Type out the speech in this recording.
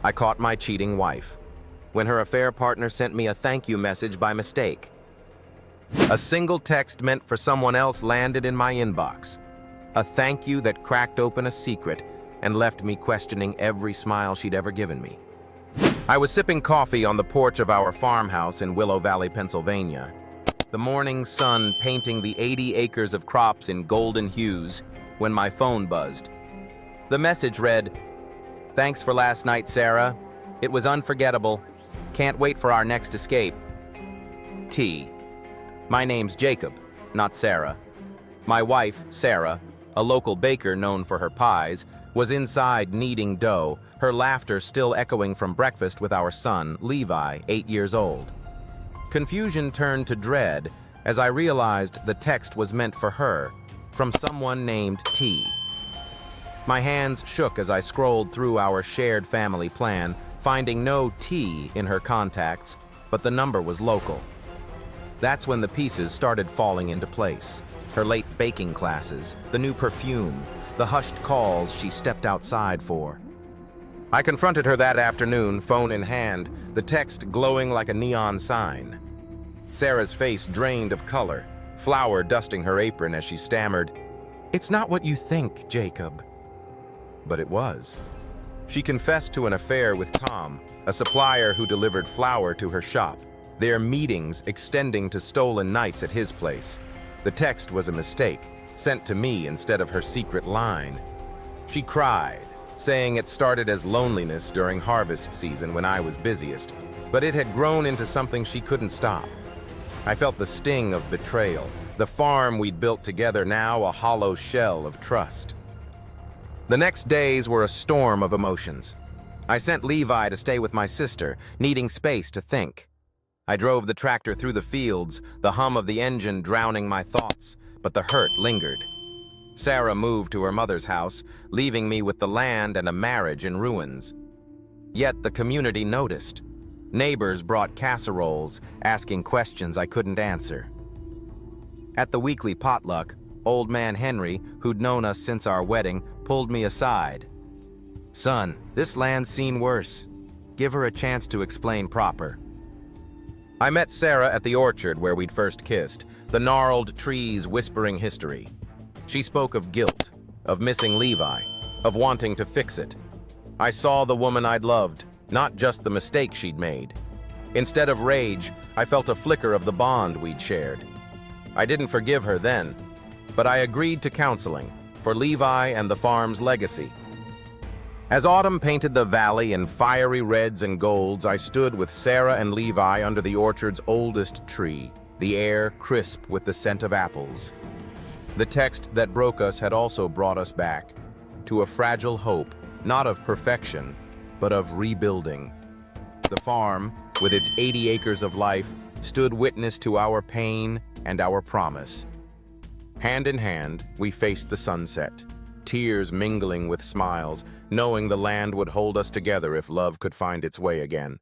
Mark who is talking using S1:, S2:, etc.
S1: I caught my cheating wife when her affair partner sent me a thank you message by mistake. A single text meant for someone else landed in my inbox. A thank you that cracked open a secret and left me questioning every smile she'd ever given me. I was sipping coffee on the porch of our farmhouse in Willow Valley, Pennsylvania, the morning sun painting the 80 acres of crops in golden hues, when my phone buzzed. The message read, "Thanks for last night, Sarah. It was unforgettable. Can't wait for our next escape. T." My name's Jacob, not Sarah. My wife, Sarah, a local baker known for her pies, was inside kneading dough, her laughter still echoing from breakfast with our son, Levi, 8 years old. Confusion turned to dread as I realized the text was meant for her, from someone named T. My hands shook as I scrolled through our shared family plan, finding no T in her contacts, but the number was local. That's when the pieces started falling into place. Her late baking classes, the new perfume, the hushed calls she stepped outside for. I confronted her that afternoon, phone in hand, the text glowing like a neon sign. Sarah's face drained of color, flour dusting her apron as she stammered, "It's not what you think, Jacob." But it was. She confessed to an affair with Tom, a supplier who delivered flour to her shop, their meetings extending to stolen nights at his place. The text was a mistake, sent to me instead of her secret line. She cried, saying it started as loneliness during harvest season when I was busiest, but it had grown into something she couldn't stop. I felt the sting of betrayal, the farm we'd built together now a hollow shell of trust. The next days were a storm of emotions. I sent Levi to stay with my sister, needing space to think. I drove the tractor through the fields, the hum of the engine drowning my thoughts, but the hurt lingered. Sarah moved to her mother's house, leaving me with the land and a marriage in ruins. Yet the community noticed. Neighbors brought casseroles, asking questions I couldn't answer. At the weekly potluck, old man Henry, who'd known us since our wedding, pulled me aside. "Son, this land's seen worse. Give her a chance to explain proper." I met Sarah at the orchard where we'd first kissed, the gnarled trees whispering history. She spoke of guilt, of missing Levi, of wanting to fix it. I saw the woman I'd loved, not just the mistake she'd made. Instead of rage, I felt a flicker of the bond we'd shared. I didn't forgive her then, but I agreed to counseling for Levi and the farm's legacy. As autumn painted the valley in fiery reds and golds, I stood with Sarah and Levi under the orchard's oldest tree, the air crisp with the scent of apples. The text that broke us had also brought us back to a fragile hope, not of perfection, but of rebuilding. The farm, with its 80 acres of life, stood witness to our pain and our promise. Hand in hand, we faced the sunset, tears mingling with smiles, knowing the land would hold us together if love could find its way again.